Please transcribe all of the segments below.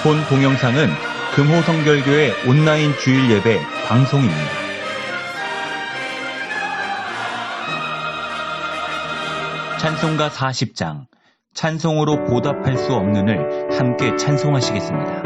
본 동영상은 금호성결교회 온라인 주일 예배 방송입니다. 찬송가 40장, 찬송으로 보답할 수 없는을 함께 찬송하시겠습니다.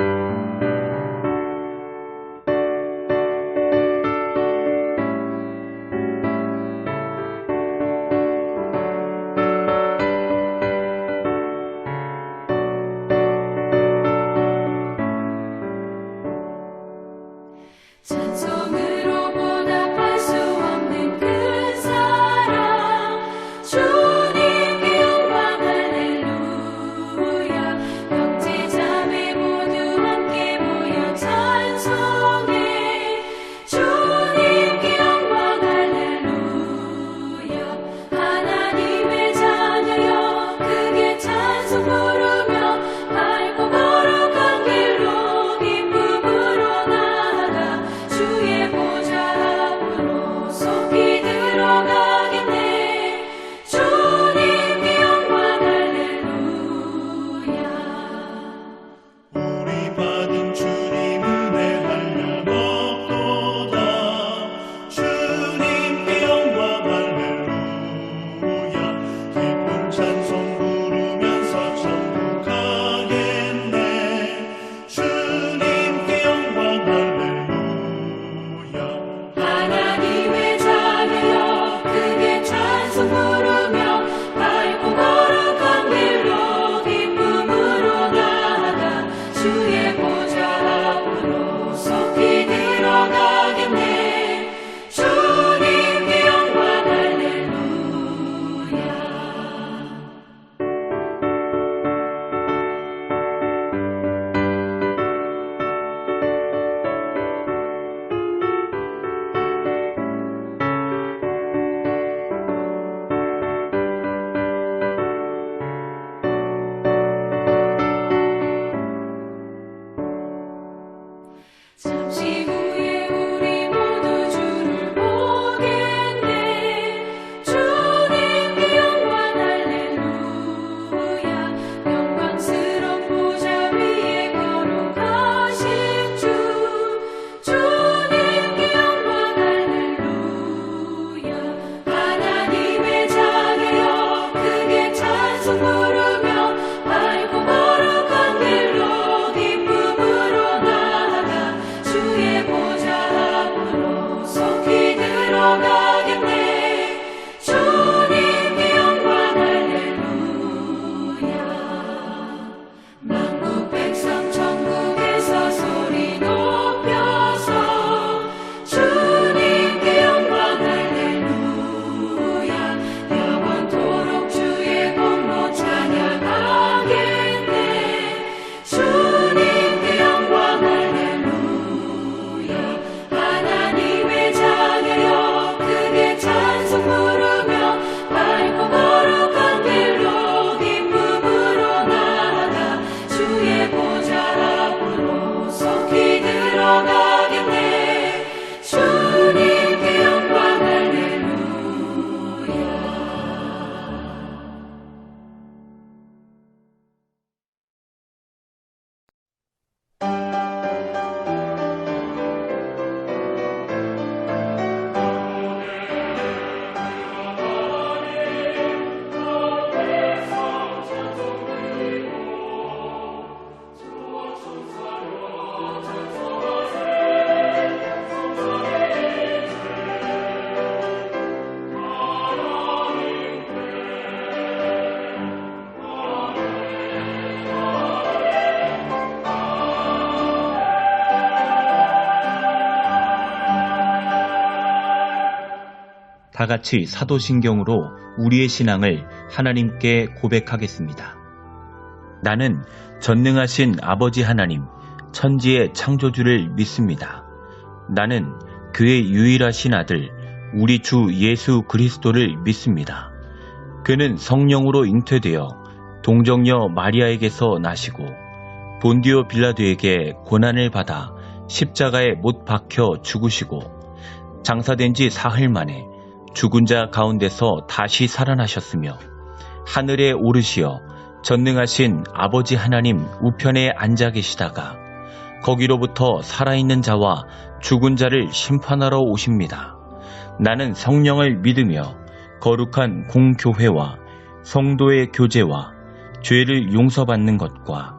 찬송으로 보답할 수 없는 그 사랑, 주님께 영광 할렐루야. 형제 자매 모두 함께 모여 찬송해. 주님께 영광 할렐루야. 하나님의 자녀여 크게 찬송 부르며 밝고 거룩한 길로 기쁨으로 나아가 주의 보좌 앞으로 속히 들어가겠네. 주님께 영광 할렐루야. 우리 받은 주님 은혜 한량없도다. 주님께 영광 할렐루야. 기쁨 찬송 부르면서 천국 가겠네. 주님께 영광 할렐루야. 하나님의 자녀여 크게 찬송 부르며 밝고 거룩한 길로 기쁨으로 나아가 주의 보좌 앞으로 속히 들어가겠네. 주님께 영광 할렐루야. 잠시 후에 우리 모두 주를 보겠네. 주님께 영광 할렐루야. 영광스러운 보좌 위에 거룩하신 주, 주님께 영광 할렐루야. 하나님의 자녀여 크게 찬송 부르며 밝고 거룩한 길로 기쁨으로 나아가 주의 보좌 앞으로 속히 들어가겠네. 주님께 영광 할렐루야. 만국 백성 천국에서 소리 높여서 주님께 영광 할렐루야. 영원토록 주의 공로 찬양하겠네. 주님께 영광 할렐루야. 하나님의 자녀여 크게 찬송 부르며 밝고 거룩한 길로 기쁨으로 나아가 주의 보좌 앞으로 속히 들어가겠네. 주님께 영광 할렐루야. 다 같이 사도신경으로 우리의 신앙을 하나님께 고백하겠습니다. 나는 전능하신 아버지 하나님, 천지의 창조주를 믿습니다. 나는 그의 유일하신 아들, 우리 주 예수 그리스도를 믿습니다. 그는 성령으로 잉태되어 동정녀 마리아에게서 나시고 본디오 빌라도에게 고난을 받아 십자가에 못 박혀 죽으시고 장사된 지 사흘 만에 죽은 자 가운데서 다시 살아나셨으며 하늘에 오르시어 전능하신 아버지 하나님 우편에 앉아 계시다가 거기로부터 살아있는 자와 죽은 자를 심판하러 오십니다. 나는 성령을 믿으며 거룩한 공교회와 성도의 교제와 죄를 용서받는 것과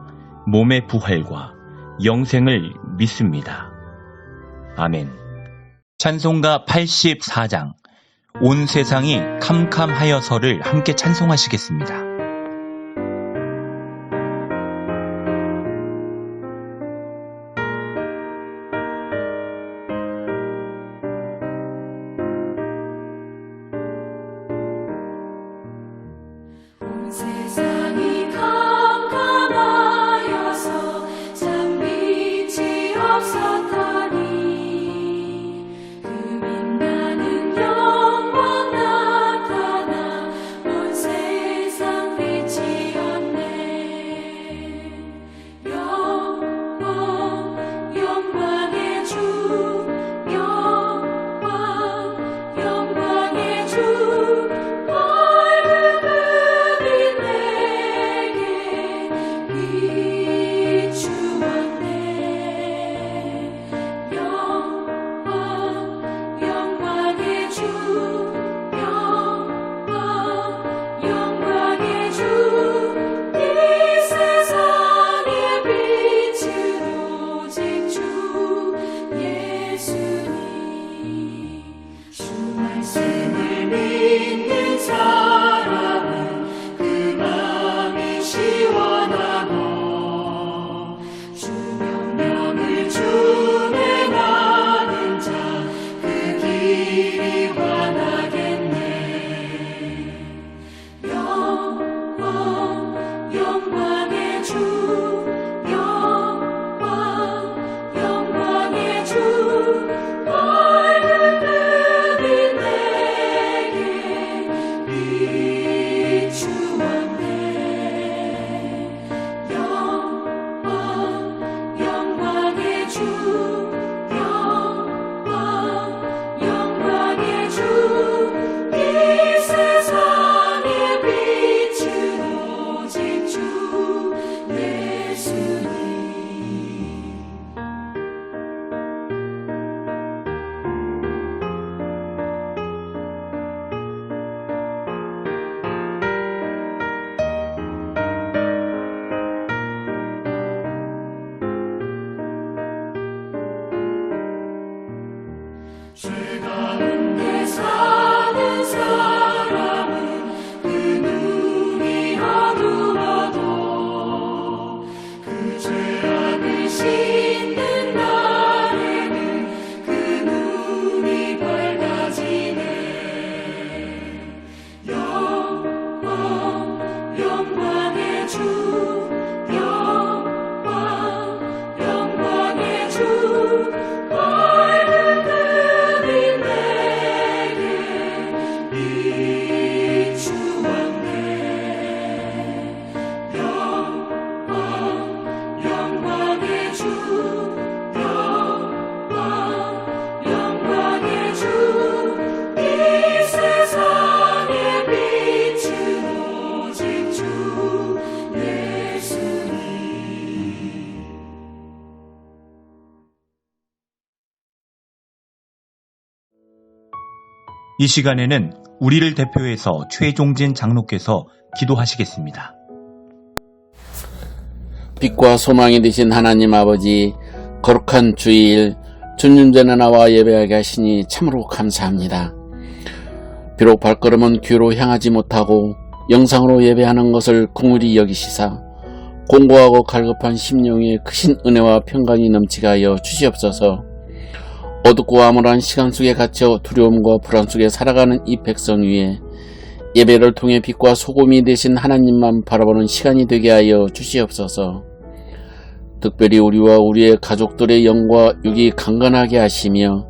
몸의 부활과 영생을 믿습니다. 아멘. 찬송가 84장 온 세상이 캄캄하여서를 함께 찬송하시겠습니다. 온 세상이 캄캄하여서 참 빛이 없었다니 그 빛나는 영광 나타나 온 세상 빛이었네. 영광의 주 영광의 주 죄 가운데 사는 사람은 그 눈이 어두워도 그 죄악을 씻는 날에는 그 눈이 밝아지네. 영광의 주 영광의 주 이 시간에는 우리를 대표해서 최종진 장로께서 기도하시겠습니다. 빛과 소망이 되신 하나님 아버지, 거룩한 주일 주님 전에 나와 예배하게 하시니 참으로 감사합니다. 비록 발걸음은 교로 향하지 못하고 영상으로 예배하는 것을 긍휼히 여기시사 공고하고 갈급한 심령에 크신 은혜와 평강이 넘치게 하여 주시옵소서. 어둡고 암울한 시간 속에 갇혀 두려움과 불안 속에 살아가는 이 백성 위에 예배를 통해 빛과 소금이 되신 하나님만 바라보는 시간이 되게 하여 주시옵소서. 특별히 우리와 우리의 가족들의 영과 육이 강건하게 하시며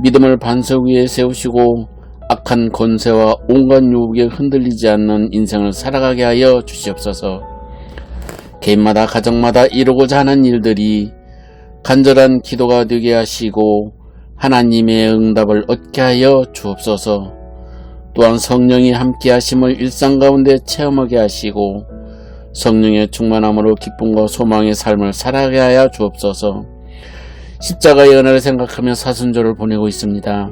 믿음을 반석 위에 세우시고 악한 권세와 온갖 유혹에 흔들리지 않는 인생을 살아가게 하여 주시옵소서. 개인마다 가정마다 이루고자 하는 일들이 간절한 기도가 되게 하시고 하나님의 응답을 얻게 하여 주옵소서. 또한 성령이 함께 하심을 일상 가운데 체험하게 하시고 성령의 충만함으로 기쁨과 소망의 삶을 살아가게 하여 주옵소서. 십자가의 은혜를 생각하며 사순절을 보내고 있습니다.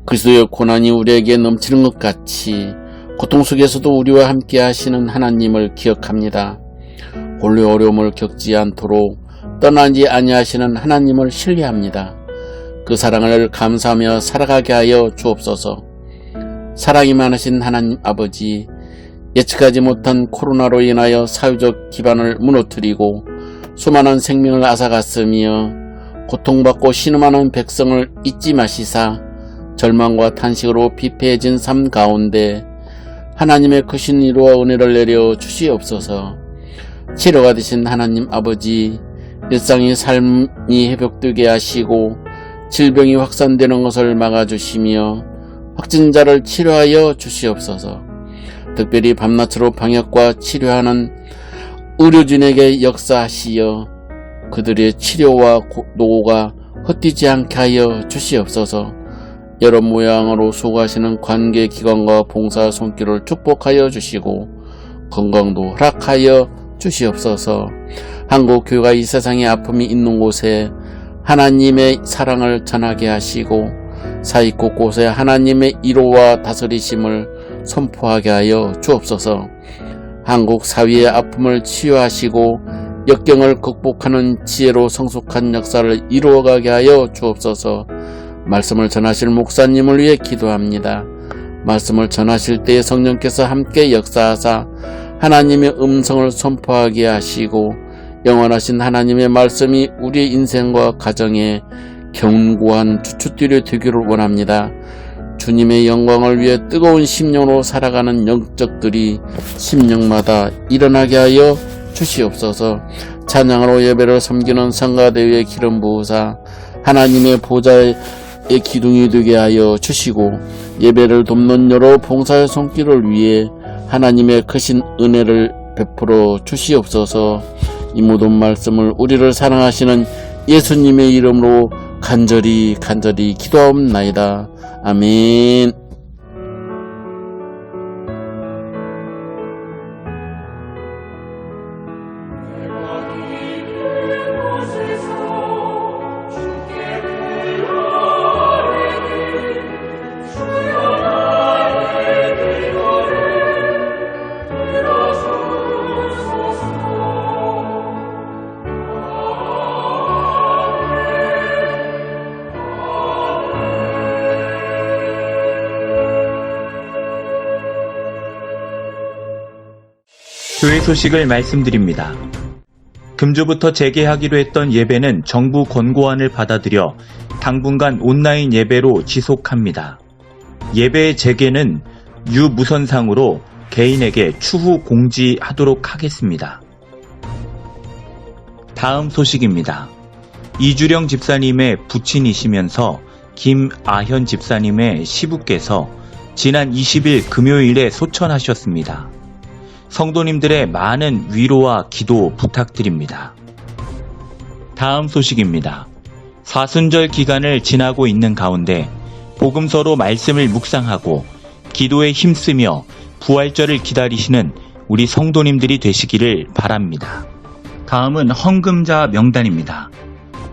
그리스도의 고난이 우리에게 넘치는 것 같이 고통 속에서도 우리와 함께 하시는 하나님을 기억합니다. 홀로 어려움을 겪지 않도록 떠나지 아니하시는 하나님을 신뢰합니다. 그 사랑을 감사하며 살아가게 하여 주옵소서. 사랑이 많으신 하나님 아버지, 예측하지 못한 코로나로 인하여 사회적 기반을 무너뜨리고 수많은 생명을 앗아갔으며 고통받고 신음하는 백성을 잊지 마시사 절망과 탄식으로 피폐해진 삶 가운데 하나님의 크신 위로와 은혜를 내려 주시옵소서. 치료가 되신 하나님 아버지, 일상의 삶이 회복되게 하시고 질병이 확산되는 것을 막아주시며 확진자를 치료하여 주시옵소서. 특별히 밤낮으로 방역과 치료하는 의료진에게 역사하시어 그들의 치료와 노고가 헛되지 않게 하여 주시옵소서. 여러 모양으로 수고하시는 관계기관과 봉사 손길을 축복하여 주시고 건강도 허락하여 주시옵소서. 한국교회가 이 세상에 아픔이 있는 곳에 하나님의 사랑을 전하게 하시고 사이 곳곳에 하나님의 위로와 다스리심을 선포하게 하여 주옵소서. 한국 사회의 아픔을 치유하시고 역경을 극복하는 지혜로 성숙한 역사를 이루어가게 하여 주옵소서. 말씀을 전하실 목사님을 위해 기도합니다. 말씀을 전하실 때에 성령께서 함께 역사하사 하나님의 음성을 선포하게 하시고 영원하신 하나님의 말씀이 우리의 인생과 가정에 견고한 주춧돌이 되기를 원합니다. 주님의 영광을 위해 뜨거운 심령으로 살아가는 영적들이 심령마다 일어나게 하여 주시옵소서. 찬양으로 예배를 섬기는 성가대회의 기름 부으사 하나님의 보좌의 기둥이 되게 하여 주시고 예배를 돕는 여러 봉사의 손길을 위해 하나님의 크신 은혜를 베풀어 주시옵소서. 이 모든 말씀을 우리를 사랑하시는 예수님의 이름으로 간절히 기도하옵나이다. 아멘. 교회 소식을 말씀드립니다. 금주부터 재개하기로 했던 예배는 정부 권고안을 받아들여 당분간 온라인 예배로 지속합니다. 예배의 재개는 유무선상으로 개인에게 추후 공지하도록 하겠습니다. 다음 소식입니다. 이주령 집사님의 부친이시면서 김아현 집사님의 시부께서 지난 20일 금요일에 소천하셨습니다. 성도님들의 많은 위로와 기도 부탁드립니다. 다음 소식입니다. 사순절 기간을 지나고 있는 가운데 복음서로 말씀을 묵상하고 기도에 힘쓰며 부활절을 기다리시는 우리 성도님들이 되시기를 바랍니다. 다음은 헌금자 명단입니다.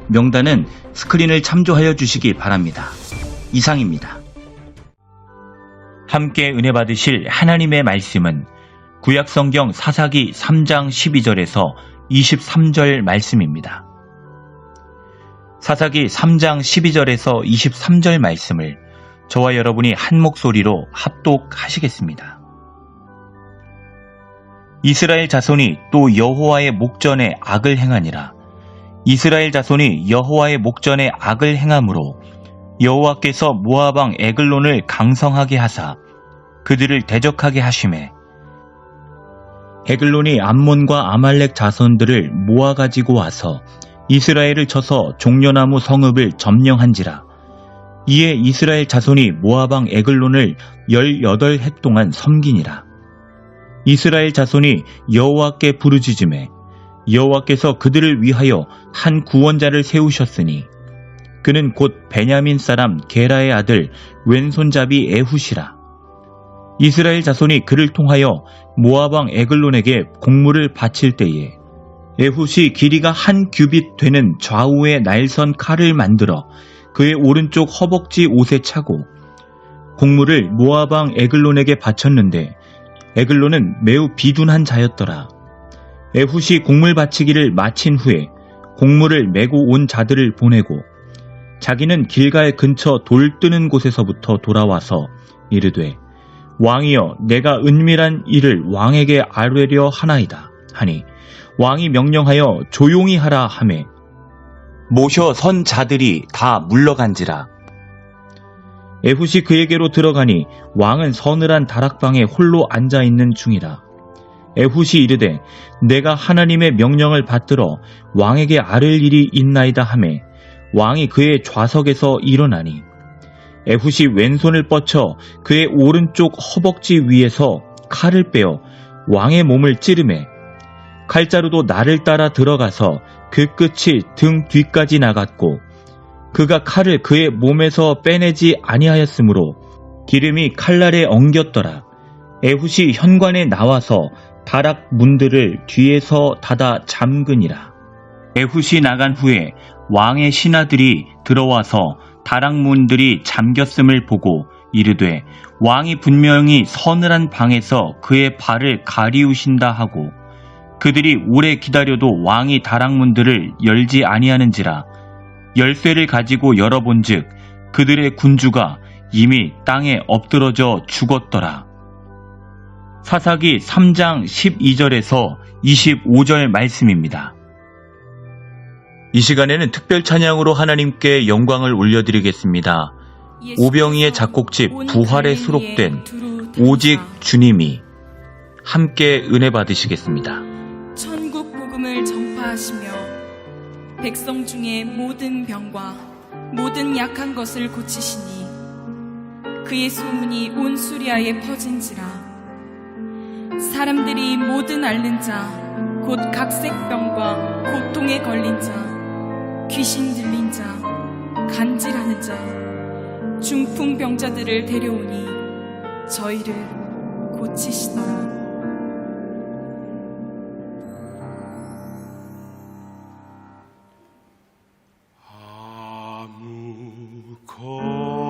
명단은 스크린을 참조하여 주시기 바랍니다. 이상입니다. 함께 은혜 받으실 하나님의 말씀은 구약성경 사사기 3장 12절에서 23절 말씀입니다. 사사기 3장 12절에서 23절 말씀을 저와 여러분이 한 목소리로 합독하시겠습니다. 이스라엘 자손이 또 여호와의 목전에 악을 행하니라. 이스라엘 자손이 여호와의 목전에 악을 행함으로 여호와께서 모압 왕 에글론을 강성하게 하사 그들을 대적하게 하시매 에글론이 암몬과 아말렉 자손들을 모아가지고 와서 이스라엘을 쳐서 종려나무 성읍을 점령한지라. 이에 이스라엘 자손이 모압 왕 에글론을 18해 동안 섬기니라. 이스라엘 자손이 여호와께 부르짖음에 여호와께서 그들을 위하여 한 구원자를 세우셨으니 그는 곧 베냐민 사람 게라의 아들 왼손잡이 에훗이라. 이스라엘 자손이 그를 통하여 모압 왕 에글론에게 곡물을 바칠 때에 에훗이 길이가 한 규빗 되는 좌우의 날선 칼을 만들어 그의 오른쪽 허벅지 옷에 차고 곡물을 모압 왕 에글론에게 바쳤는데 에글론은 매우 비둔한 자였더라. 에훗이 곡물 바치기를 마친 후에 곡물을 메고 온 자들을 보내고 자기는 길갈 근처 돌 뜨는 곳에서부터 돌아와서 이르되 왕이여 내가 은밀한 일을 왕에게 아뢰려 하나이다 하니 왕이 명령하여 조용히 하라 하매 모셔 선 자들이 다 물러간지라. 에훗이 그에게로 들어가니 왕은 서늘한 다락방에 홀로 앉아있는 중이라. 에훗이 이르되 내가 하나님의 명령을 받들어 왕에게 아를 일이 있나이다 하매 왕이 그의 좌석에서 일어나니 에훗이 왼손을 뻗쳐 그의 오른쪽 허벅지 위에서 칼을 빼어 왕의 몸을 찌르매 칼자루도 나를 따라 들어가서 그 끝이 등 뒤까지 나갔고 그가 칼을 그의 몸에서 빼내지 아니하였으므로 기름이 칼날에 엉겼더라. 에훗이 현관에 나와서 다락 문들을 뒤에서 닫아 잠그니라. 에훗이 나간 후에 왕의 신하들이 들어와서 다락문들이 잠겼음을 보고 이르되 왕이 분명히 서늘한 방에서 그의 발을 가리우신다 하고 그들이 오래 기다려도 왕이 다락문들을 열지 아니하는지라. 열쇠를 가지고 열어본즉 그들의 군주가 이미 땅에 엎드러져 죽었더라. 사사기 3장 12절에서 25절 말씀입니다. 이 시간에는 특별 찬양으로 하나님께 영광을 올려드리겠습니다. 오병이의 작곡집 부활에 수록된 오직 주님이 함께 은혜 받으시겠습니다. 천국 복음을 전파하시며 백성 중에 모든 병과 모든 약한 것을 고치시니 그의 소문이 온 수리아에 퍼진지라. 사람들이 모든 앓는 자 곧 각색병과 고통에 걸린 자 귀신 들린 자 간질하는 자 중풍병자들을 데려오니 저희를 고치시더라.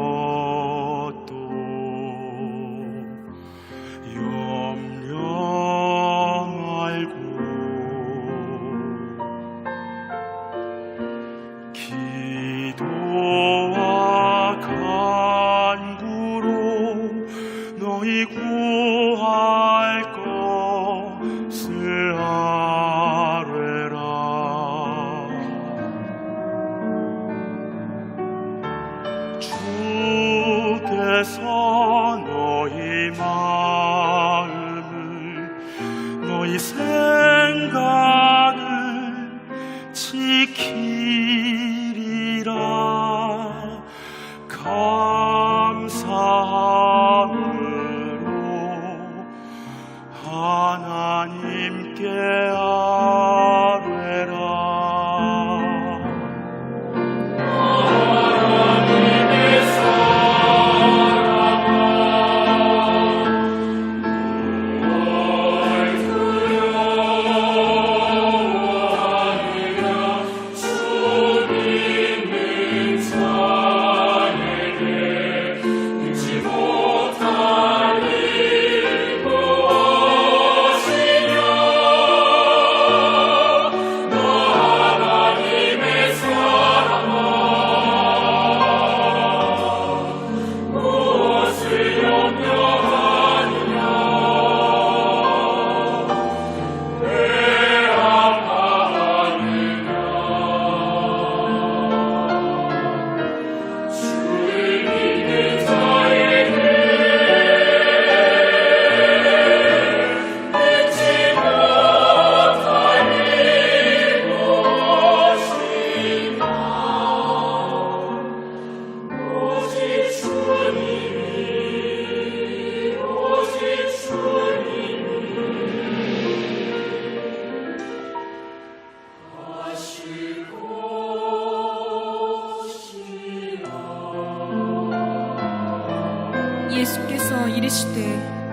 아무것도 염려 말고 기도와 간구로 너희 구할 것을 아뢰라. 주께서 너희 마음을 너희 생각을 지키리라. 감사함으로 하나님께 아뢰라. 예수께서 이르시되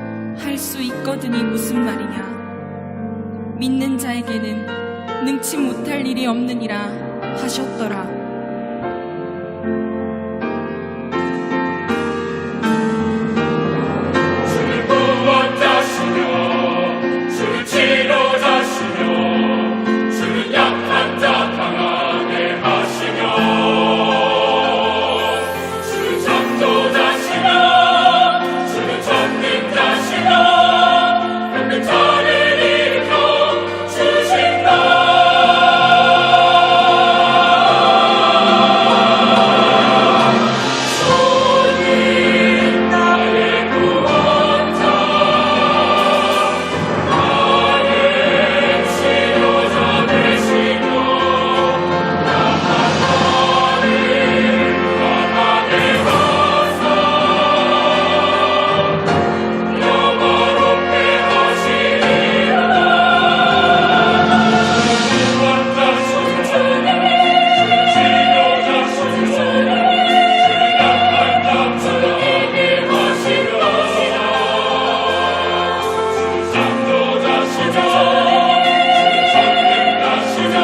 수 있거든이 무슨 말이냐. 믿는 자에게는 능치 못할 일이 없느니라 하셨더라. 주는 구원자시며 주는 치료자시며 주는 약한 자 강하게 하시며 주는 창조자시며 주는 전능자시며 병든 자를 일으켜 주신다. 주는 나의 구원자 나의 치료자 되시고 나만 나를 강하게 하사 영원롭게 하시리라. 구원자 주님 치료자 주님 약한 자 주님이 하시리라. 창조자시며 전능자시며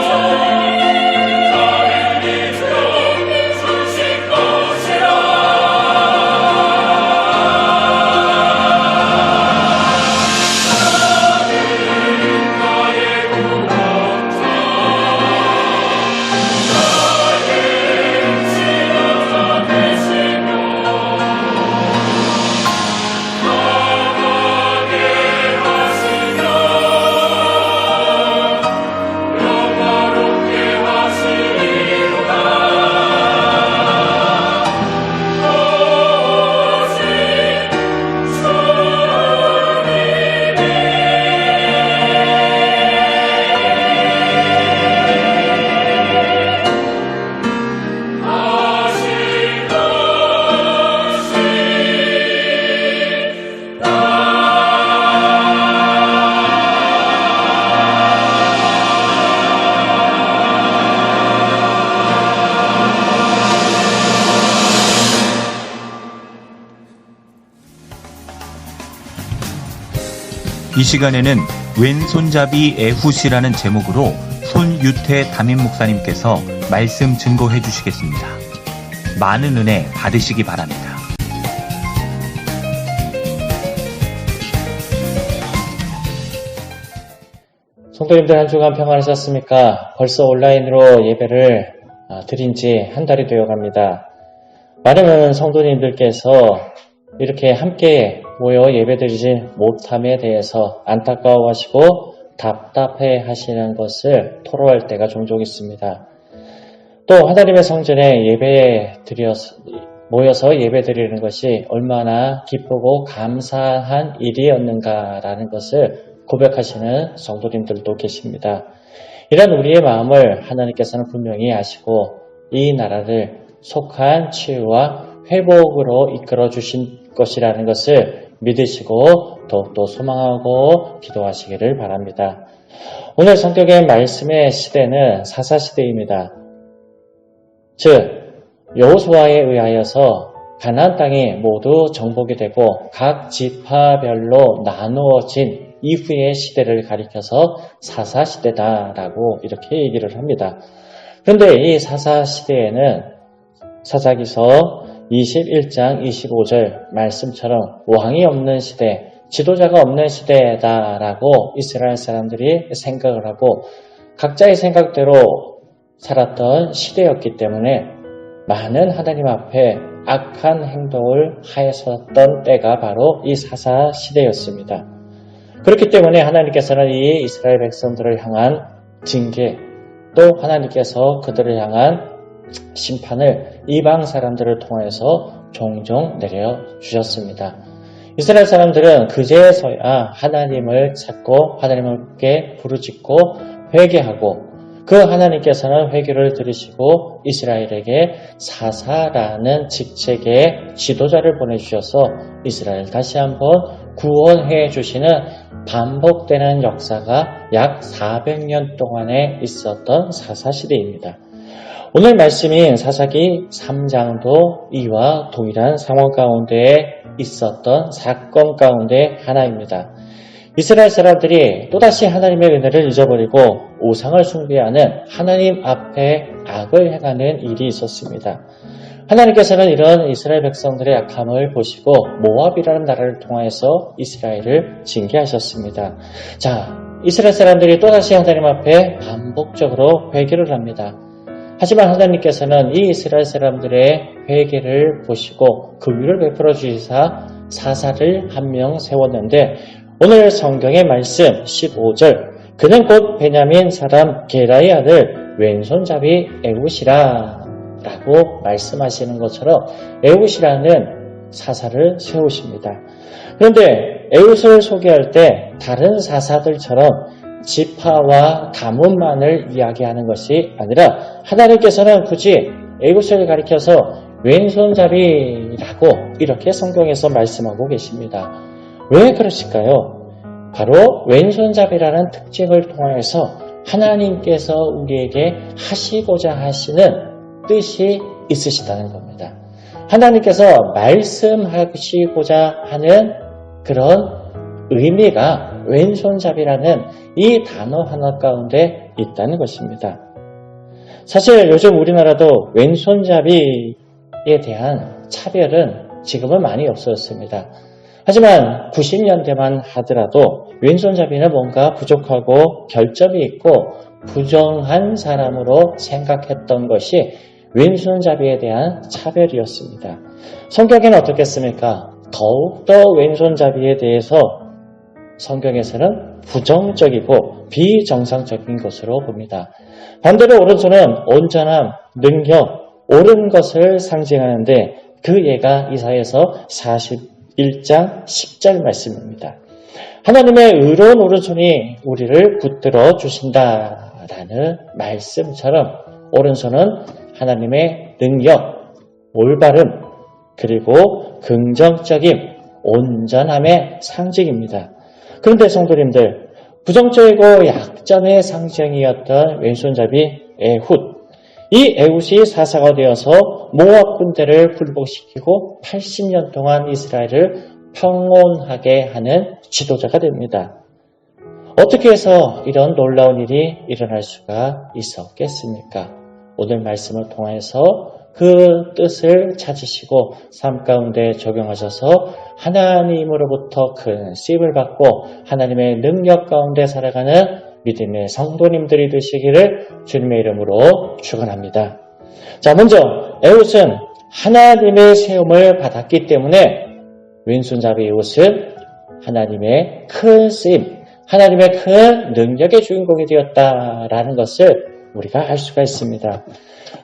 나를 이끌어 주실 것이라. 나의 구원자 나의 치료자 되시며 강하게 하시며 영화롭게 하시리로다. 오직 주님이 하실 이 시간에는 왼손잡이 애훗이라는 제목으로 손유태 담임 목사님께서 말씀 증거해 주시겠습니다. 많은 은혜 받으시기 바랍니다. 성도님들 한 주간 평안하셨습니까? 벌써 온라인으로 예배를 드린 지 한 달이 되어 갑니다. 많은 성도님들께서 이렇게 함께 모여 예배드리지 못함에 대해서 안타까워하시고 답답해 하시는 것을 토로할 때가 종종 있습니다. 또 하나님의 성전에 모여서 예배드리는 것이 얼마나 기쁘고 감사한 일이었는가라는 것을 고백하시는 성도님들도 계십니다. 이런 우리의 마음을 하나님께서는 분명히 아시고 이 나라를 속한 치유와 회복으로 이끌어 주신 것이라는 것을 믿으시고 더욱더 소망하고 기도하시기를 바랍니다. 오늘 성경의 말씀의 시대는 사사시대입니다. 즉 여호수아에 의하여서 가나안 땅이 모두 정복이 되고 각 지파별로 나누어진 이후의 시대를 가리켜서 사사시대다라고 이렇게 얘기를 합니다. 그런데 이 사사시대에는 사사기서 21장 25절 말씀처럼 왕이 없는 시대, 지도자가 없는 시대다라고 이스라엘 사람들이 생각을 하고 각자의 생각대로 살았던 시대였기 때문에 많은 하나님 앞에 악한 행동을 하였었던 때가 바로 이 사사 시대였습니다. 그렇기 때문에 하나님께서는 이 이스라엘 백성들을 향한 징계, 또 하나님께서 그들을 향한 심판을 이방 사람들을 통해서 종종 내려주셨습니다. 이스라엘 사람들은 그제서야 하나님을 찾고 하나님께 부르짖고 회개하고 그 하나님께서는 회개를 들으시고 이스라엘에게 사사라는 직책의 지도자를 보내주셔서 이스라엘 다시 한번 구원해 주시는 반복되는 역사가 약 400년 동안에 있었던 사사시대입니다. 오늘 말씀인 사사기 3장도 이와 동일한 상황 가운데에 있었던 사건 가운데 하나입니다. 이스라엘 사람들이 또다시 하나님의 은혜를 잊어버리고 우상을 숭배하는 하나님 앞에 악을 행하는 일이 있었습니다. 하나님께서는 이런 이스라엘 백성들의 약함을 보시고 모압이라는 나라를 통하여서 이스라엘을 징계하셨습니다. 자, 이스라엘 사람들이 또다시 하나님 앞에 반복적으로 회개를 합니다. 하지만 하나님께서는 이 이스라엘 사람들의 회개를 보시고 긍휼을 베풀어 주시사 사사를 한 명 세웠는데 오늘 성경의 말씀 15절 그는 곧 베냐민 사람 게라의 아들 왼손잡이 에훗이라 라고 말씀하시는 것처럼 에훗이라는 사사를 세우십니다. 그런데 에훗을 소개할 때 다른 사사들처럼 지파와 가문만을 이야기하는 것이 아니라 하나님께서는 굳이 에훗을 가리켜서 왼손잡이라고 이렇게 성경에서 말씀하고 계십니다. 왜 그러실까요? 바로 왼손잡이라는 특징을 통해서 하나님께서 우리에게 하시고자 하시는 뜻이 있으시다는 겁니다. 하나님께서 말씀하시고자 하는 그런 의미가 왼손잡이라는 이 단어 하나 가운데 있다는 것입니다. 사실 요즘 우리나라도 왼손잡이에 대한 차별은 지금은 많이 없어졌습니다. 하지만 90년대만 하더라도 왼손잡이는 뭔가 부족하고 결점이 있고 부정한 사람으로 생각했던 것이 왼손잡이에 대한 차별이었습니다. 성경에는 어떻겠습니까? 더욱더 왼손잡이에 대해서 성경에서는 부정적이고 비정상적인 것으로 봅니다. 반대로 오른손은 온전함, 능력, 옳은 것을 상징하는데 그 예가 이사야서 41장 10절 말씀입니다. 하나님의 의로운 오른손이 우리를 붙들어 주신다라는 말씀처럼 오른손은 하나님의 능력, 올바름, 그리고 긍정적인 온전함의 상징입니다. 그런데 성도님들, 부정적이고 약점의 상징이었던 왼손잡이 에훗, 이 에훗이 사사가 되어서 모압 군대를 굴복시키고 80년 동안 이스라엘을 평온하게 하는 지도자가 됩니다. 어떻게 해서 이런 놀라운 일이 일어날 수가 있었겠습니까? 오늘 말씀을 통해서 그 뜻을 찾으시고 삶 가운데 적용하셔서 하나님으로부터 큰 쓰임을 받고 하나님의 능력 가운데 살아가는 믿음의 성도님들이 되시기를 주님의 이름으로 축원합니다. 자, 먼저 에훗은 하나님의 세움을 받았기 때문에 왼손잡이 에훗은 하나님의 큰 쓰임, 하나님의 큰 능력의 주인공이 되었다라는 것을 우리가 알 수가 있습니다.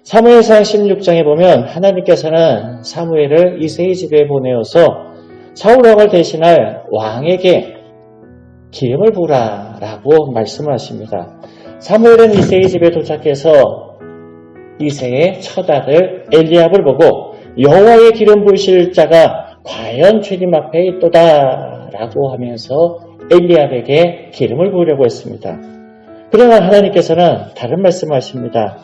사무엘상 16장에 보면 하나님께서는 사무엘을 이새의 집에 보내어서 사울왕을 대신할 왕에게 기름을 부으라라고 말씀을 하십니다. 사무엘은 이새의 집에 도착해서 이새의 첫 아들 엘리압을 보고 여호와의 기름 부으실 자가 과연 주님 앞에 있도다라고 하면서 엘리압에게 기름을 부으려고 했습니다. 그러나 하나님께서는 다른 말씀을 하십니다.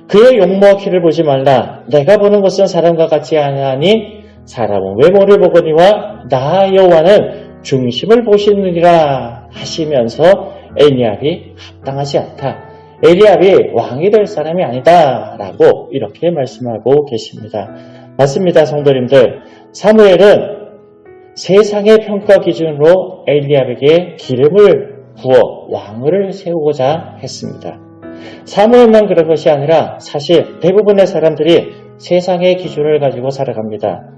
그의 용모와 키를 보지 말라. 내가 보는 것은 사람과 같지 아니하니 사람은 외모를 보거니와 나 여호와는 중심을 보시느니라 하시면서 엘리압이 합당하지 않다. 엘리압이 왕이 될 사람이 아니다 라고 이렇게 말씀하고 계십니다. 맞습니다, 성도님들. 사무엘은 세상의 평가 기준으로 엘리압에게 기름을 부어 왕을 세우고자 했습니다. 사무엘만 그런 것이 아니라 사실 대부분의 사람들이 세상의 기준을 가지고 살아갑니다.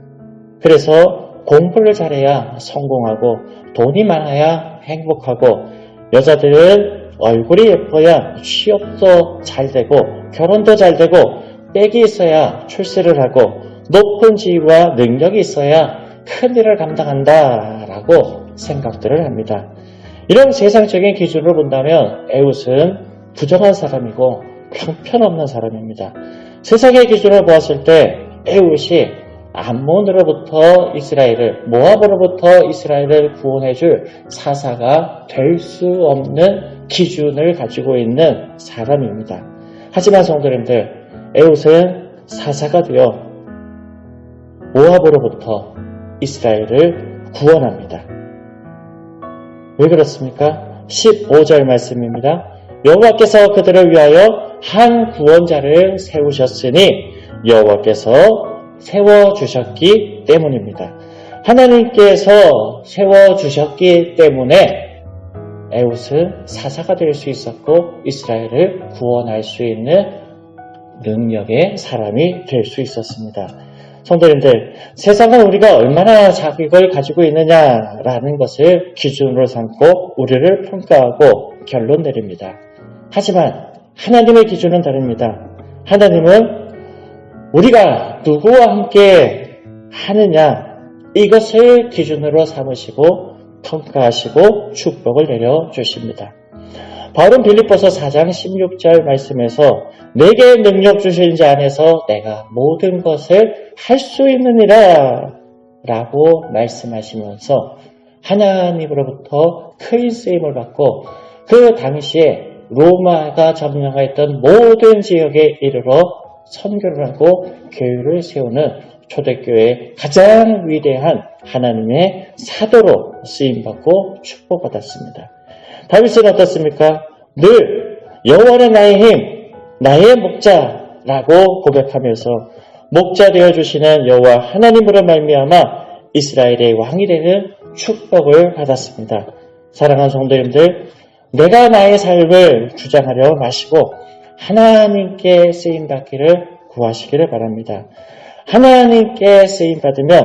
그래서 공부를 잘해야 성공하고 돈이 많아야 행복하고 여자들은 얼굴이 예뻐야 취업도 잘 되고 결혼도 잘 되고 빽이 있어야 출세를 하고 높은 지위와 능력이 있어야 큰 일을 감당한다라고 생각들을 합니다. 이런 세상적인 기준으로 본다면 에훗은 부정한 사람이고 형편없는 사람입니다. 세상의 기준으로 보았을 때 에훗이 암몬으로부터 이스라엘을, 모압으로부터 이스라엘을 구원해줄 사사가 될 수 없는 기준을 가지고 있는 사람입니다. 하지만 성도님들, 에훗은 사사가 되어 모압으로부터 이스라엘을 구원합니다. 왜 그렇습니까? 15절 말씀입니다. 여호와께서 그들을 위하여 한 구원자를 세우셨으니 여호와께서 세워주셨기 때문입니다. 하나님께서 세워주셨기 때문에 에훗은 사사가 될 수 있었고 이스라엘을 구원할 수 있는 능력의 사람이 될 수 있었습니다. 성도님들, 세상은 우리가 얼마나 자격을 가지고 있느냐라는 것을 기준으로 삼고 우리를 평가하고 결론 내립니다. 하지만 하나님의 기준은 다릅니다. 하나님은 우리가 누구와 함께 하느냐 이것을 기준으로 삼으시고 평가하시고 축복을 내려주십니다. 바울은 빌립보서 4장 16절 말씀에서 내게 능력 주신 자 안에서 내가 모든 것을 할 수 있느니라 라고 말씀하시면서 하나님으로부터 큰 쓰임을 받고 그 당시에 로마가 점령하였던 모든 지역에 이르러 선교를 하고 교회를 세우는 초대교회의 가장 위대한 하나님의 사도로 쓰임받고 축복받았습니다. 다윗은 어떻습니까? 늘 여호와는 나의 힘, 나의 목자라고 고백하면서 목자 되어주시는 여호와 하나님으로 말미암아 이스라엘의 왕이 되는 축복을 받았습니다. 사랑하는 성도님들, 내가 나의 삶을 주장하려 마시고 하나님께 쓰임받기를 구하시기를 바랍니다. 하나님께 쓰임받으면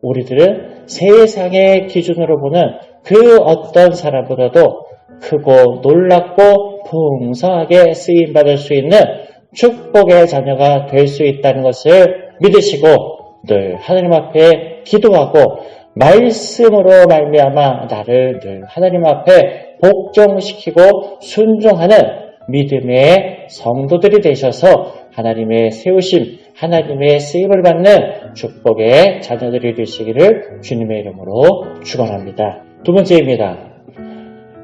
우리들은 세상의 기준으로 보는 그 어떤 사람보다도 크고 놀랍고 풍성하게 쓰임받을 수 있는 축복의 자녀가 될 수 있다는 것을 믿으시고 늘 하나님 앞에 기도하고 말씀으로 말미암아 나를 늘 하나님 앞에 복종시키고 순종하는 믿음의 성도들이 되셔서 하나님의 세우심, 하나님의 쓰임을 받는 축복의 자녀들이 되시기를 주님의 이름으로 축원합니다. 두 번째입니다.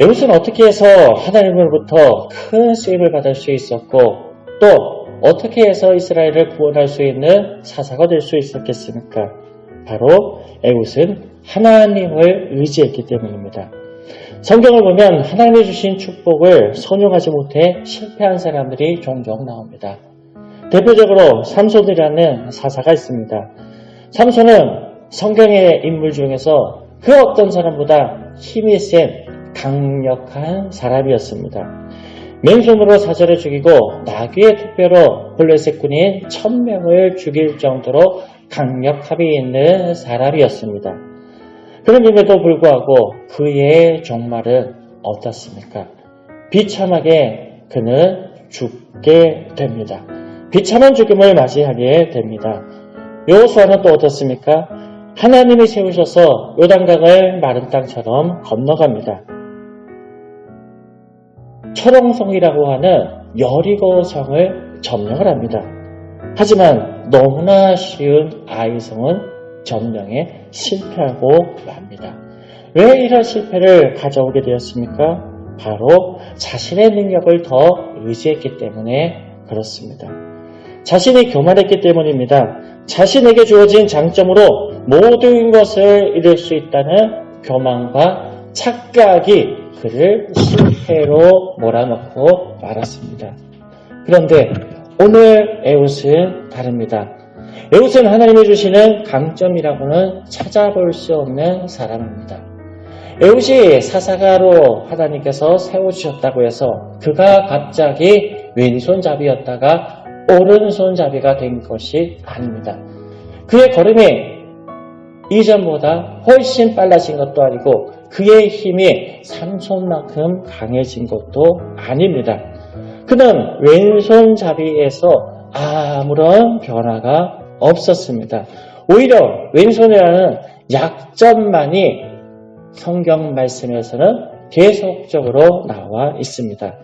에훗은 어떻게 해서 하나님으로부터 큰 쓰임을 받을 수 있었고 또 어떻게 해서 이스라엘을 구원할 수 있는 사사가 될 수 있었겠습니까? 바로 에훗은 하나님을 의지했기 때문입니다. 성경을 보면 하나님이 주신 축복을 선용하지 못해 실패한 사람들이 종종 나옵니다. 대표적으로 삼손이라는 사사가 있습니다. 삼손은 성경의 인물 중에서 그 어떤 사람보다 힘이 센 강력한 사람이었습니다. 맨손으로 사자를 죽이고 나귀의 투표로 블레셋 군인 1000명을 죽일 정도로 강력함이 있는 사람이었습니다. 그럼에도 불구하고 그의 종말은 어떻습니까? 비참하게 그는 죽게 됩니다. 비참한 죽음을 맞이하게 됩니다. 여호수아는 또 어떻습니까? 하나님이 세우셔서 요단강을 마른 땅처럼 건너갑니다. 초롱성이라고 하는 여리고성을 점령을 합니다. 하지만 너무나 쉬운 아이성은 점령에 실패하고 맙니다. 왜 이런 실패를 가져오게 되었습니까? 바로 자신의 능력을 더 의지했기 때문에 그렇습니다. 자신이 교만했기 때문입니다. 자신에게 주어진 장점으로 모든 것을 이룰 수 있다는 교만과 착각이 그를 실패로 몰아넣고 말았습니다. 그런데 오늘 에훗은 다릅니다. 에훗은 하나님이 주시는 강점이라고는 찾아볼 수 없는 사람입니다. 에훗이 사사가로 하나님께서 세워주셨다고 해서 그가 갑자기 왼손잡이였다가 오른손잡이가 된 것이 아닙니다. 그의 걸음이 이전보다 훨씬 빨라진 것도 아니고 그의 힘이 삼손만큼 강해진 것도 아닙니다. 그는 왼손잡이에서 아무런 변화가 없었습니다. 오히려 왼손이라는 약점만이 성경 말씀에서는 계속적으로 나와 있습니다.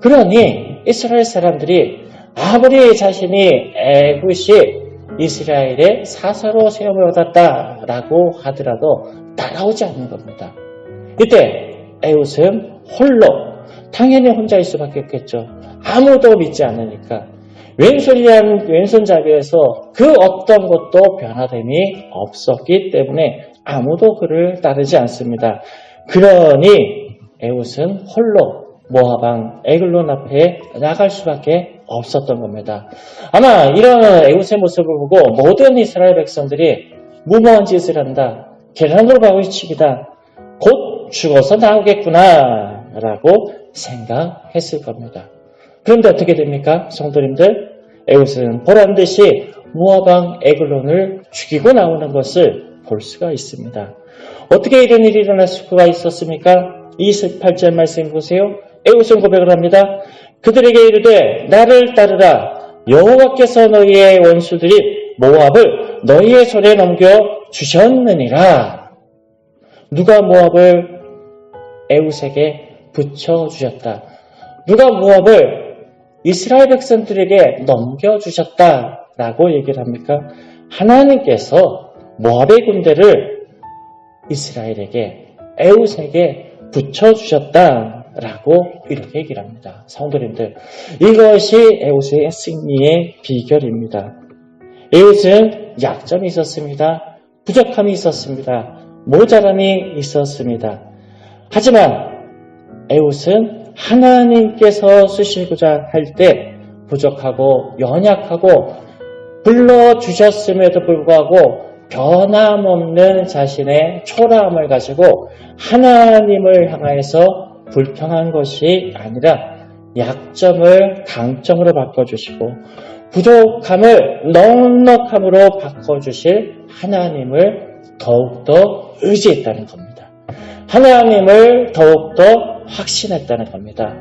그러니 이스라엘 사람들이 아무리 자신이 에훗이 이스라엘의 사사로 세움을 얻었다라고 하더라도 따라오지 않는 겁니다. 이때 에훗은 홀로 당연히 혼자일 수밖에 없겠죠. 아무도 믿지 않으니까. 왼손잡이에서 그 어떤 것도 변화됨이 없었기 때문에 아무도 그를 따르지 않습니다. 그러니 에웃은 홀로 모압 에글론 앞에 나갈 수밖에 없었던 겁니다. 아마 이런 에웃의 모습을 보고 모든 이스라엘 백성들이 무모한 짓을 한다. 계란으로 바위치기다. 곧 죽어서 나오겠구나 라고 생각했을 겁니다. 그런데 어떻게 됩니까? 성도님들, 에웃은 보란듯이 모압 에글론을 죽이고 나오는 것을 볼 수가 있습니다. 어떻게 이런 일이 일어날 수가 있었습니까? 28절 말씀 보세요. 에웃은 고백을 합니다. 그들에게 이르되 나를 따르라. 여호와께서 너희의 원수들이 모압을 너희의 손에 넘겨 주셨느니라. 누가 모압을 에웃에게 붙여주셨다. 누가 모압을 이스라엘 백성들에게 넘겨주셨다라고 얘기를 합니까? 하나님께서 모압의 군대를 이스라엘에게, 에웃에게 붙여주셨다라고 이렇게 얘기를 합니다. 성도님들, 이것이 에웃의 승리의 비결입니다. 에웃은 약점이 있었습니다. 부족함이 있었습니다. 모자람이 있었습니다. 하지만 에웃은 하나님께서 쓰시고자 할 때 부족하고 연약하고 불러주셨음에도 불구하고 변함없는 자신의 초라함을 가지고 하나님을 향하여서 불평한 것이 아니라 약점을 강점으로 바꿔주시고 부족함을 넉넉함으로 바꿔주실 하나님을 더욱더 의지했다는 겁니다. 하나님을 더욱더 확신했다는 겁니다.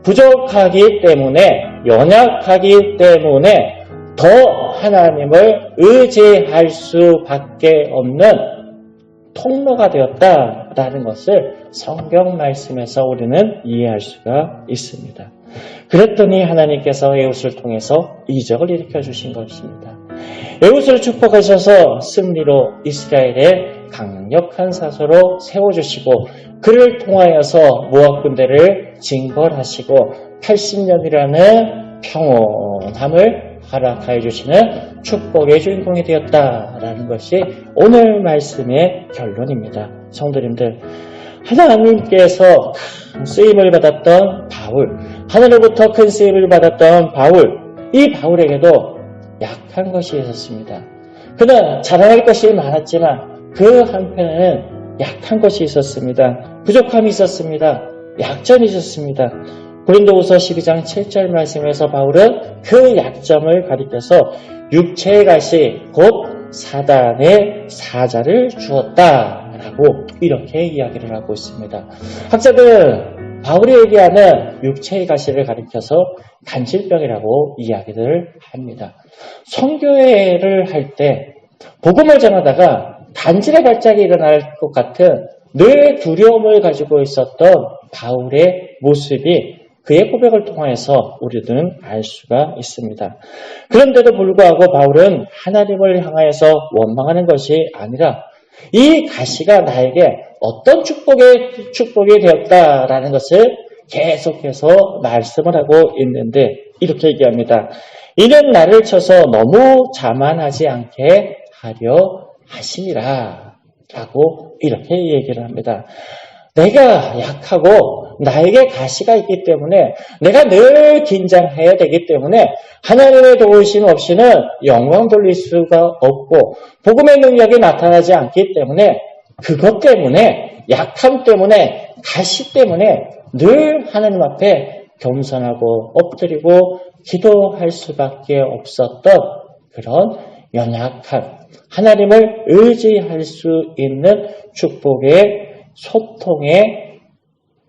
부족하기 때문에, 연약하기 때문에 더 하나님을 의지할 수밖에 없는 통로가 되었다라는 것을 성경 말씀에서 우리는 이해할 수가 있습니다. 그랬더니 하나님께서 에웃을 통해서 이적을 일으켜 주신 것입니다. 에웃을 축복하셔서 승리로 이스라엘의 강력한 사서로 세워주시고 그를 통하여서 모압 군대를 징벌하시고 80년이라는 평온함을 허락하여 주시는 축복의 주인공이 되었다라는 것이 오늘 말씀의 결론입니다. 성도님들, 하나님께서 큰 쓰임을 받았던 바울, 하늘로부터 큰 쓰임을 받았던 바울, 이 바울에게도 약한 것이 있었습니다. 그는 자랑할 것이 많았지만 그 한편에는 약한 것이 있었습니다. 부족함이 있었습니다. 약점이 있었습니다. 고린도후서 12장 7절 말씀에서 바울은 그 약점을 가리켜서 육체의 가시 곧 사단의 사자를 주었다라고 이렇게 이야기를 하고 있습니다. 학자들은 바울이 얘기하는 육체의 가시를 가리켜서 간질병이라고 이야기를 합니다. 선교회를 할 때 복음을 전하다가 간질의 발작이 일어날 것 같은 늘 두려움을 가지고 있었던 바울의 모습이 그의 고백을 통해서 우리들은 알 수가 있습니다. 그런데도 불구하고 바울은 하나님을 향하여서 원망하는 것이 아니라 이 가시가 나에게 어떤 축복이 되었다라는 것을 계속해서 말씀을 하고 있는데 이렇게 얘기합니다. 이는 나를 쳐서 너무 자만하지 않게 하려 하심이라 라고 이렇게 얘기를 합니다. 내가 약하고 나에게 가시가 있기 때문에 내가 늘 긴장해야 되기 때문에 하나님의 도우심 없이는 영광 돌릴 수가 없고 복음의 능력이 나타나지 않기 때문에 그것 때문에 약함 때문에 가시 때문에 늘 하나님 앞에 겸손하고 엎드리고 기도할 수밖에 없었던 그런 연약함, 하나님을 의지할 수 있는 축복의 소통의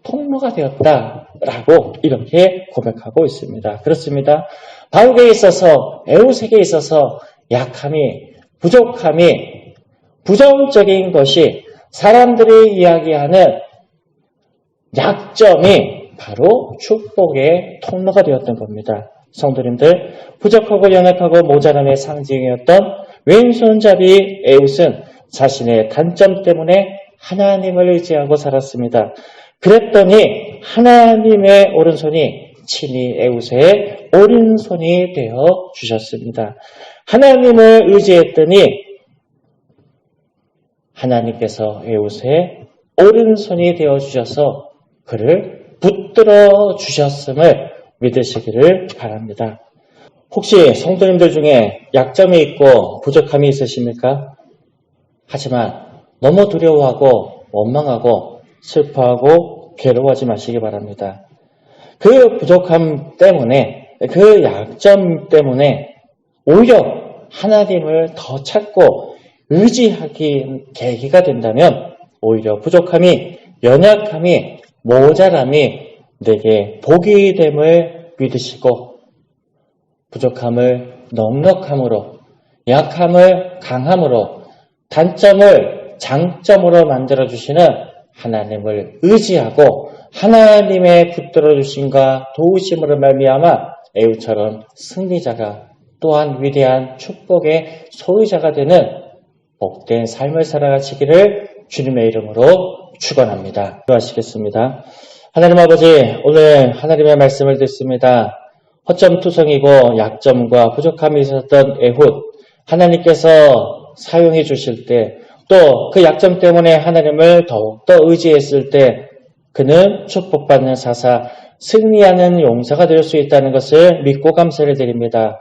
통로가 되었다라고 이렇게 고백하고 있습니다. 그렇습니다. 바울에게 있어서, 에웃에게 있어서 약함이, 부족함이, 부정적인 것이 사람들이 이야기하는 약점이 바로 축복의 통로가 되었던 겁니다. 성도님들, 부족하고 연약하고 모자람의 상징이었던 왼손잡이 에웃은 자신의 단점 때문에 하나님을 의지하고 살았습니다. 그랬더니 하나님의 오른손이 친히 에웃의 오른손이 되어 주셨습니다. 하나님을 의지했더니 하나님께서 에웃의 오른손이 되어 주셔서 그를 붙들어 주셨음을 믿으시기를 바랍니다. 혹시 성도님들 중에 약점이 있고 부족함이 있으십니까? 하지만 너무 두려워하고 원망하고 슬퍼하고 괴로워하지 마시기 바랍니다. 그 부족함 때문에, 그 약점 때문에 오히려 하나님을 더 찾고 의지하기 계기가 된다면 오히려 부족함이, 연약함이, 모자람이 내게 복이 됨을 믿으시고 부족함을 넉넉함으로, 약함을 강함으로, 단점을 장점으로 만들어주시는 하나님을 의지하고 하나님의 붙들어주심과 도우심으로 말미암아 에웃처럼 승리자가 또한 위대한 축복의 소유자가 되는 복된 삶을 살아가시기를 주님의 이름으로 축원합니다. 기도하시겠습니다. 하나님 아버지, 오늘 하나님의 말씀을 듣습니다. 허점투성이고 약점과 부족함이 있었던 에훗, 하나님께서 사용해 주실 때, 또 그 약점 때문에 하나님을 더욱더 의지했을 때 그는 축복받는 사사, 승리하는 용사가 될 수 있다는 것을 믿고 감사를 드립니다.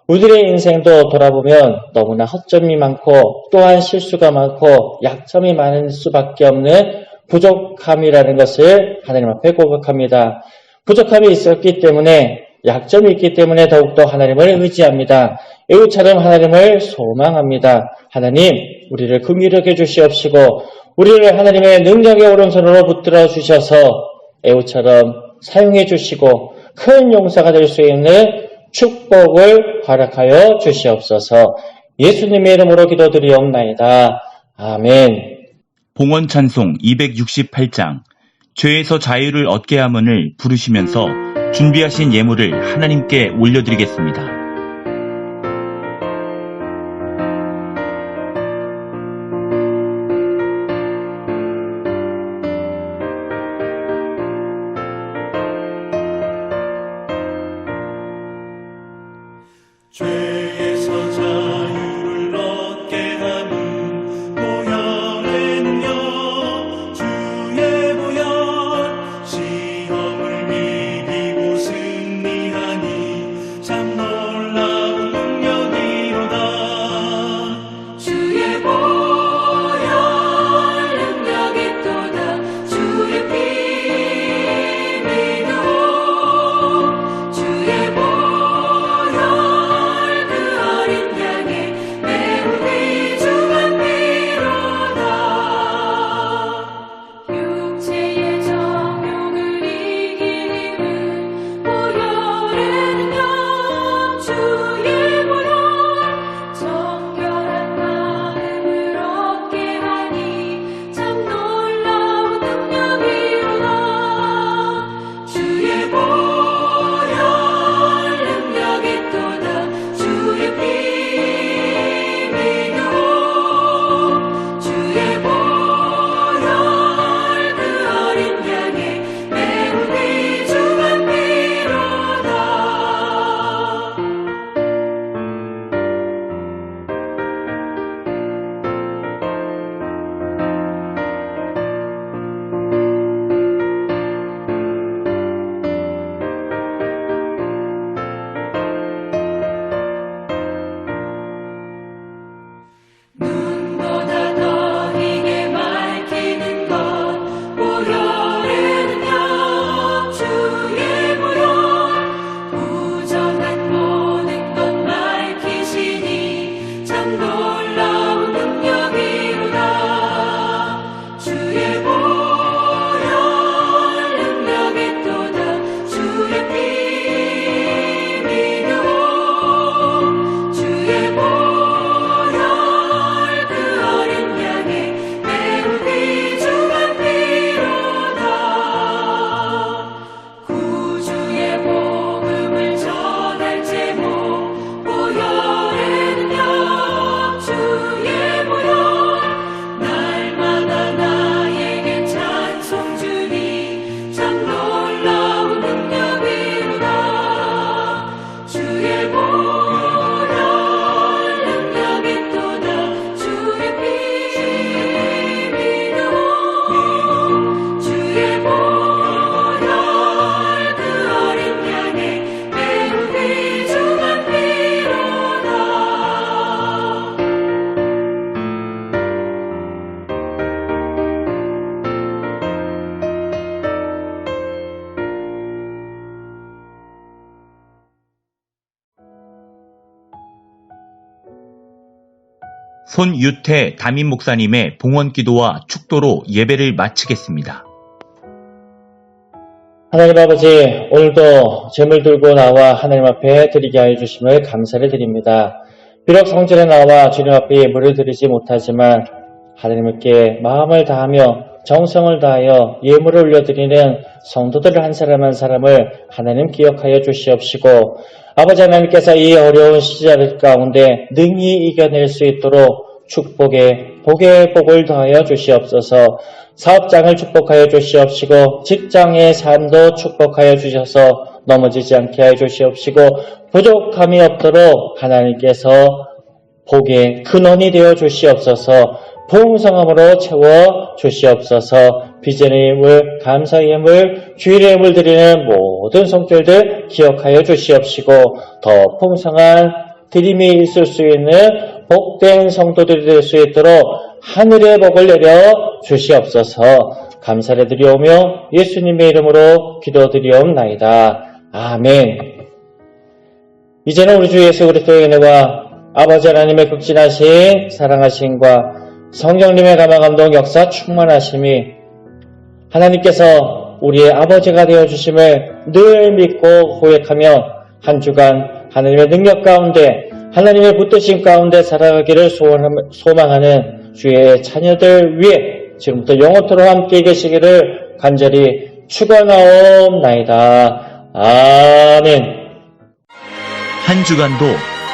우리들의 인생도 돌아보면 너무나 허점이 많고 또한 실수가 많고 약점이 많을 수밖에 없는 부족함이라는 것을 하나님 앞에 고백합니다. 부족함이 있었기 때문에, 약점이 있기 때문에 더욱더 하나님을 의지합니다. 에웃처럼 하나님을 소망합니다. 하나님, 우리를 긍휼하게 주시옵시고 우리를 하나님의 능력의 오른손으로 붙들어 주셔서 에웃처럼 사용해 주시고 큰 용사가 될 수 있는 축복을 허락하여 주시옵소서. 예수님의 이름으로 기도드리옵나이다. 아멘. 봉헌 찬송 268장 죄에서 자유를 얻게 함을 부르시면서 준비하신 예물을 하나님께 올려드리겠습니다. 죄에서 자유를 얻게 하는 보혈은요 주의 보혈 시험을 이기고 승리하니 참 놀라운 능력이로다. 주의 보혈 능력이 또다. 주의 피 믿어. 주의 보혈 손유태 담임 목사님의 봉헌 기도와 축도로 예배를 마치겠습니다. 하나님 아버지, 오늘도 제물 들고 나와 하나님 앞에 드리게 하여 주심을 감사를 드립니다. 비록 성전에 나와 주님 앞에 예물을 드리지 못하지만 하나님께 마음을 다하며 정성을 다하여 예물을 올려드리는 성도들 한 사람 한 사람을 하나님 기억하여 주시옵시고, 아버지 하나님께서 이 어려운 시절 가운데 능히 이겨낼 수 있도록 축복에 복에 복을 더하여 주시옵소서. 사업장을 축복하여 주시옵시고 직장의 삶도 축복하여 주셔서 넘어지지 않게 하여 주시옵시고, 부족함이 없도록 하나님께서 복의 근원이 되어 주시옵소서. 풍성함으로 채워 주시옵소서. 빚의 예물, 감사의 예물, 주일의 예물 드리는 모든 성결들 기억하여 주시옵시고, 더 풍성한 드림이 있을 수 있는 복된 성도들이 될 수 있도록 하늘의 복을 내려 주시옵소서. 감사를 드리오며 예수님의 이름으로 기도드리옵나이다. 아멘. 이제는 우리 주 예수 그리스도의 은혜와 아버지 하나님의 극진하신 사랑하심과 성령님의 감화감동 역사 충만하심이 하나님께서 우리의 아버지가 되어주심을 늘 믿고 고백하며 한 주간 하나님의 능력 가운데 하나님의 붙드심 가운데 살아가기를 소망하는 주의 자녀들 위해 지금부터 영원토록 함께 계시기를 간절히 축원하옵나이다. 아멘. 한 주간도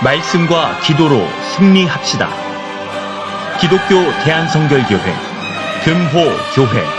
말씀과 기도로 승리합시다. 기독교 대한성결교회 금호교회